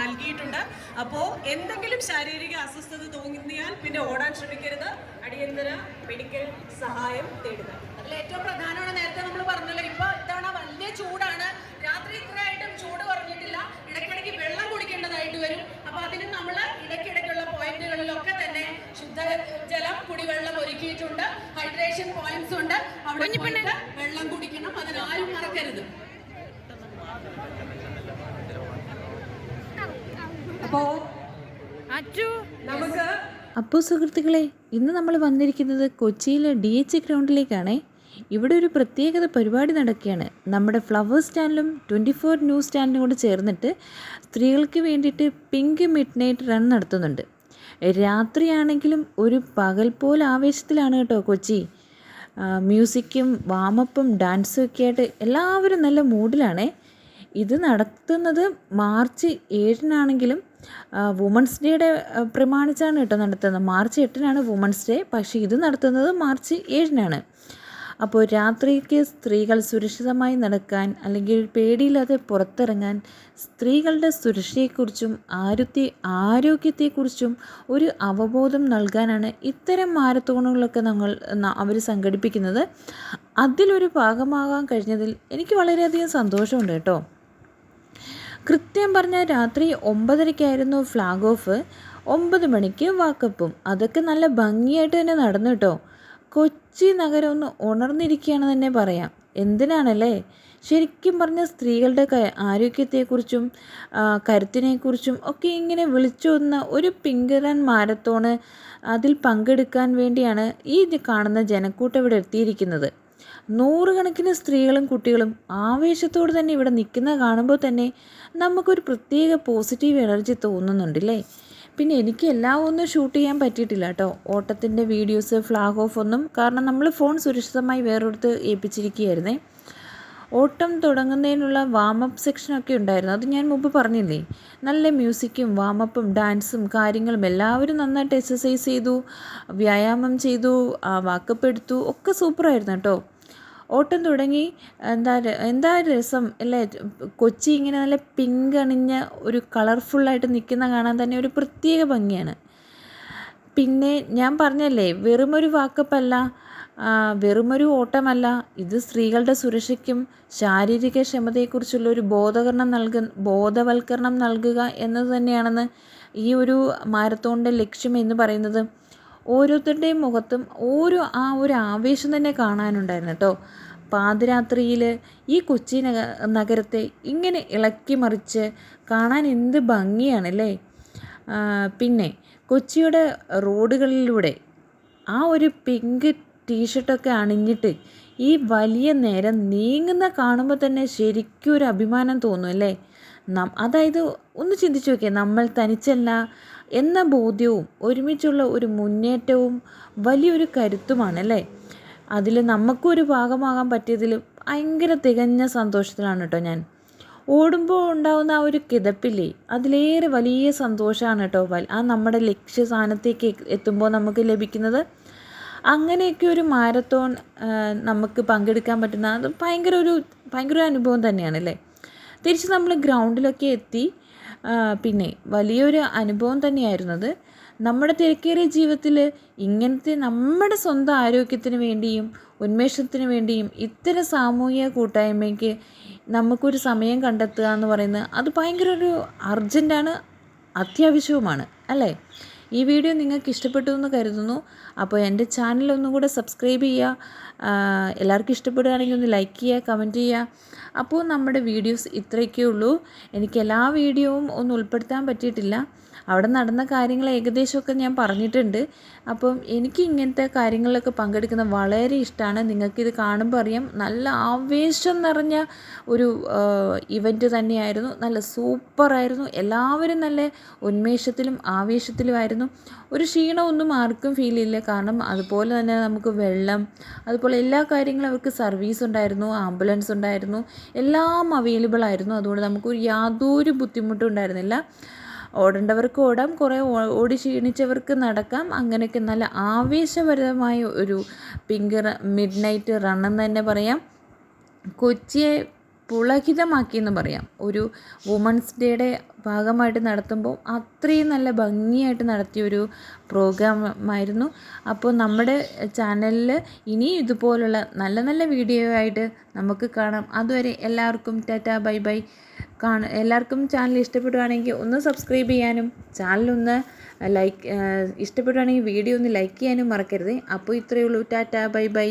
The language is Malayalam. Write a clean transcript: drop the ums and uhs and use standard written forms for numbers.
നൽകിയിട്ടുണ്ട്. അപ്പോൾ എന്തെങ്കിലും ശാരീരിക അസ്വസ്ഥത തോന്നിയാൽ പിന്നെ ഓടാൻ ശ്രമിക്കരുത്, അടിയന്തര മെഡിക്കൽ സഹായം തേടുക. അതിൽ ഏറ്റവും പ്രധാനമാണ് നേരത്തെ നമ്മൾ പറഞ്ഞല്ലോ, ഇപ്പോൾ ഇത്തവണ വലിയ ചൂടാണ്, രാത്രി ഇത്രയായിട്ടും ചൂട് കുറഞ്ഞിട്ടില്ല, ഇടയ്ക്കിടയ്ക്ക് വെള്ളം കുടിക്കേണ്ടതായിട്ട് വരും. അപ്പോൾ അതിന് നമ്മൾ ഇടയ്ക്കിടയ്ക്കുള്ള പോയിന്റുകളിലൊക്കെ തന്നെ ശുദ്ധജലം കുടിവെള്ളം ഒരുക്കിയിട്ടുണ്ട്, ഹൈഡ്രേഷൻ പോയിന്റ്സ് ഉണ്ട്, അവിടെ വെള്ളം കുടിക്കണം, അതിനാരും മറക്കരുത്. അപ്പോൾ സുഹൃത്തുക്കളെ, ഇന്ന് നമ്മൾ വന്നിരിക്കുന്നത് കൊച്ചിയിലെ DH ഗ്രൗണ്ടിലേക്കാണേ. ഇവിടെ ഒരു പ്രത്യേകത പരിപാടി നടക്കുകയാണ്. നമ്മുടെ ഫ്ലവേഴ്സ് ചാനലും 24 ന്യൂസ് ചാനലും കൂടെ ചേർന്നിട്ട് സ്ത്രീകൾക്ക് വേണ്ടിയിട്ട് പിങ്ക് മിഡ് നൈറ്റ് റൺ നടത്തുന്നുണ്ട്. രാത്രിയാണെങ്കിലും ഒരു പകൽ പോലെ ആവേശത്തിലാണ് കേട്ടോ കൊച്ചി. മ്യൂസിക്കും വാമപ്പും ഡാൻസും ഒക്കെ ആയിട്ട് എല്ലാവരും നല്ല മൂഡിലാണേ. ഇത് നടത്തുന്നത് മാർച്ച് 7-നാണെങ്കിലും വുമൻസ് ഡേയുടെ പ്രമാണിച്ചാണ് കേട്ടോ നടത്തുന്നത്. മാർച്ച് 8-നാണ് വുമൻസ് ഡേ, പക്ഷേ ഇത് നടത്തുന്നത് മാർച്ച് 7-നാണ്. അപ്പോൾ രാത്രിക്ക് സ്ത്രീകൾ സുരക്ഷിതമായി നടക്കാൻ, അല്ലെങ്കിൽ പേടിയില്ലാതെ പുറത്തിറങ്ങാൻ, സ്ത്രീകളുടെ സുരക്ഷയെക്കുറിച്ചും ആരോഗ്യത്തെക്കുറിച്ചും ഒരു അവബോധം നൽകാനാണ് ഇത്തരം മാരത്തോണുകളൊക്കെ അവർ സംഘടിപ്പിക്കുന്നത്. അതിലൊരു ഭാഗമാകാൻ കഴിഞ്ഞതിൽ എനിക്ക് വളരെയധികം സന്തോഷമുണ്ട് കേട്ടോ. കൃത്യം പറഞ്ഞാൽ രാത്രി 9:30-ക്കായിരുന്നു ഫ്ലാഗ് ഓഫ്, 9 മണിക്ക് വാക്കപ്പും. അതൊക്കെ നല്ല ഭംഗിയായിട്ട് തന്നെ നടന്നു കേട്ടോ. കൊച്ചി നഗരം ഒന്ന് ഉണർന്നിരിക്കുകയാണെന്ന് തന്നെ പറയാം. എന്തിനാണല്ലേ, ശരിക്കും പറഞ്ഞ സ്ത്രീകളുടെ ആരോഗ്യത്തെക്കുറിച്ചും കരുത്തിനെക്കുറിച്ചും ഒക്കെ ഇങ്ങനെ വിളിച്ചോതുന്ന ഒരു പിങ്ക് റൺ മാരത്തോണ്, അതിൽ പങ്കെടുക്കാൻ വേണ്ടിയാണ് ഈ കാണുന്ന ജനക്കൂട്ടം ഇവിടെ എത്തിയിരിക്കുന്നത്. 100 കണക്കിന് സ്ത്രീകളും കുട്ടികളും ആവേശത്തോடு തന്നെ ഇവിടെ നിൽക്കുന്നത് കാണുമ്പോൾ തന്നെ നമുക്കൊരു പ്രത്യേക പോസിറ്റീവ് എനർജി തോന്നുന്നുണ്ടല്ലേ. പിന്നെ എനിക്ക് എല്ലാം ഒന്നും ഷൂട്ട് ചെയ്യാൻ പറ്റിയിട്ടില്ല കേട്ടോ, ഓട്ടത്തിൻ്റെ വീഡിയോസ്, ഫ്ലാഗ് ഓഫ് ഒന്നും. കാരണം നമ്മൾ ഫോൺ സുരക്ഷിതമായി വേറൊരിടത്ത് ഏൽപ്പിച്ചിരിക്കുകയായിരുന്നേ. ഓട്ടം തുടങ്ങുന്നതിനുള്ള വാമപ്പ് സെക്ഷനൊക്കെ ഉണ്ടായിരുന്നു, അത് ഞാൻ മുമ്പ് പറഞ്ഞില്ലേ. നല്ല മ്യൂസിക്കും വാമപ്പും ഡാൻസും കാര്യങ്ങളും, എല്ലാവരും നന്നായിട്ട് എക്സസൈസ് ചെയ്തു, വ്യായാമം ചെയ്തു, വാക്കപ്പ് എടുത്തു, ഒക്കെ സൂപ്പറായിരുന്നു കേട്ടോ. ഓട്ടം തുടങ്ങി. എന്താ രസം അല്ലേ, കൊച്ചി ഇങ്ങനെ നല്ല പിങ്ക് അണിഞ്ഞ ഒരു കളർഫുള്ളായിട്ട് നിൽക്കുന്ന കാണാൻ തന്നെ ഒരു പ്രത്യേക ഭംഗിയാണ്. പിന്നെ ഞാൻ പറഞ്ഞല്ലേ, വെറുമൊരു വാക്കപ്പല്ല, വെറുമൊരു ഓട്ടമല്ല, ഇത് സ്ത്രീകളുടെ സുരക്ഷയ്ക്കും ശാരീരിക ക്ഷമതയെക്കുറിച്ചുള്ള ഒരു ബോധവൽക്കരണം നൽകുക എന്നത് തന്നെയാണെന്ന് ഈ ഒരു മാരത്തോണിൻ്റെ ലക്ഷ്യം എന്ന് പറയുന്നത്. ഓരോരുത്തരുടെയും മുഖത്തും ഒരു ആവേശം തന്നെ കാണാനുണ്ടായിരുന്നു കേട്ടോ. പാതിരാത്രിയിൽ ഈ കൊച്ചി നഗരത്തെ ഇങ്ങനെ ഇളക്കി മറിച്ച് കാണാൻ എന്ത് ഭംഗിയാണല്ലേ. പിന്നെ കൊച്ചിയുടെ റോഡുകളിലൂടെ ആ ഒരു പിങ്ക് ടീഷർട്ടൊക്കെ അണിഞ്ഞിട്ട് ഈ വലിയ നേരം നീങ്ങുന്ന കാണുമ്പോൾ തന്നെ ശരിക്കും ഒരു അഭിമാനം തോന്നും അല്ലേ. അതായത് ഒന്ന് ചിന്തിച്ച് നോക്കിയേ, നമ്മൾ തനിച്ചല്ല എന്ന ബോധ്യവും ഒരുമിച്ചുള്ള ഒരു മുന്നേറ്റവും വലിയൊരു കരുത്തുമാണല്ലേ. അതിൽ നമുക്കൊരു ഭാഗമാകാൻ പറ്റിയതിൽ ഭയങ്കര തികഞ്ഞ സന്തോഷത്തിലാണ് കേട്ടോ ഞാൻ. ഓടുമ്പോൾ ഉണ്ടാകുന്ന ആ ഒരു കിതപ്പില്ലേ, അതിലേറെ വലിയ സന്തോഷമാണ് കേട്ടോ നമ്മുടെ ലക്ഷ്യസ്ഥാനത്തേക്ക് എത്തുമ്പോൾ നമുക്ക് ലഭിക്കുന്നത്. അങ്ങനെയൊക്കെ ഒരു മാരത്തോൺ നമുക്ക് പങ്കെടുക്കാൻ പറ്റുന്ന അത് ഭയങ്കര ഒരു അനുഭവം തന്നെയാണല്ലേ. തിരിച്ച് നമ്മൾ ഗ്രൗണ്ടിലൊക്കെ എത്തി. പിന്നെ വലിയൊരു അനുഭവം തന്നെയായിരുന്നത്. നമ്മുടെ തിരക്കേറിയ ജീവിതത്തിൽ ഇങ്ങനത്തെ നമ്മുടെ സ്വന്തം ആരോഗ്യത്തിന് വേണ്ടിയും ഉന്മേഷത്തിന് വേണ്ടിയും ഇത്തരം സാമൂഹിക കൂട്ടായ്മയ്ക്ക് നമുക്കൊരു സമയം കണ്ടെത്തുക എന്ന് പറയുന്നത് അത് ഭയങ്കര ഒരു അർജൻറ്റാണ്, അത്യാവശ്യവുമാണ് അല്ലേ. ഈ വീഡിയോ നിങ്ങൾക്ക് ഇഷ്ടപ്പെട്ടു എന്ന് കരുതുന്നു. അപ്പോൾ എൻ്റെ ചാനൽ ഒന്നും കൂടെ സബ്സ്ക്രൈബ് ചെയ്യുക. എല്ലാവർക്കും ഇഷ്ടപ്പെടുകയാണെങ്കിൽ ഒന്ന് ലൈക്ക് ചെയ്യുക, കമൻറ്റ് ചെയ്യുക. അപ്പോൾ നമ്മുടെ വീഡിയോസ് ഇത്രയൊക്കെ ഉള്ളൂ. എനിക്ക് എല്ലാ വീഡിയോവും ഒന്നും ഉൾപ്പെടുത്താൻ പറ്റിയിട്ടില്ല. അവിടെ നടന്ന കാര്യങ്ങൾ ഏകദേശമൊക്കെ ഞാൻ പറഞ്ഞിട്ടുണ്ട്. അപ്പം എനിക്ക് ഇങ്ങനത്തെ കാര്യങ്ങളിലൊക്കെ പങ്കെടുക്കുന്നത് വളരെ ഇഷ്ടമാണ്. നിങ്ങൾക്കിത് കാണുമ്പോൾ അറിയാം, നല്ല ആവേശം നിറഞ്ഞ ഒരു ഇവൻറ്റ് തന്നെയായിരുന്നു. നല്ല സൂപ്പറായിരുന്നു. എല്ലാവരും നല്ല ഉന്മേഷത്തിലും ആവേശത്തിലുമായിരുന്നു. ഒരു ക്ഷീണമൊന്നും ആർക്കും ഫീൽ ചെയ്യില്ല. കാരണം അതുപോലെ തന്നെ നമുക്ക് വെള്ളം, അതുപോലെ എല്ലാ കാര്യങ്ങളും അവർക്ക് സർവീസ് ഉണ്ടായിരുന്നു, ആംബുലൻസ് ഉണ്ടായിരുന്നു, എല്ലാം അവൈലബിൾ ആയിരുന്നു. അതുകൊണ്ട് നമുക്ക് യാതൊരു ബുദ്ധിമുട്ടും ഉണ്ടായിരുന്നില്ല. ഓടേണ്ടവർക്ക് ഓടാം, കുറേ ഓടി ക്ഷീണിച്ചവർക്ക് നടക്കാം. അങ്ങനെയൊക്കെ നല്ല ആവേശഭരിതമായ ഒരു പിങ്ക് മിഡ് നൈറ്റ് റണ്ണെന്ന് തന്നെ പറയാം. കൊച്ചിയെ പുളകിതമാക്കിയെന്ന് പറയാം. ഒരു വുമൺസ് ഡേയുടെ ഭാഗമായിട്ട് നടത്തുമ്പോൾ അത്രയും നല്ല ഭംഗിയായിട്ട് നടത്തിയൊരു പ്രോഗ്രാമായിരുന്നു. അപ്പോൾ നമ്മുടെ ചാനലിൽ ഇനിയും ഇതുപോലുള്ള നല്ല നല്ല വീഡിയോ ആയിട്ട് നമുക്ക് കാണാം. അതുവരെ എല്ലാവർക്കും ടാറ്റാ ബൈ ബൈ. എല്ലാവർക്കും ചാനൽ ഇഷ്ടപ്പെടുകയാണെങ്കിൽ ഒന്ന് സബ്സ്ക്രൈബ് ചെയ്യാനും ചാനലൊന്ന് ഇഷ്ടപ്പെടുകയാണെങ്കിൽ വീഡിയോ ഒന്ന് ലൈക്ക് ചെയ്യാനും മറക്കരുത്. അപ്പോൾ ഇത്രയേ ഉള്ളൂ. Tata bye bye.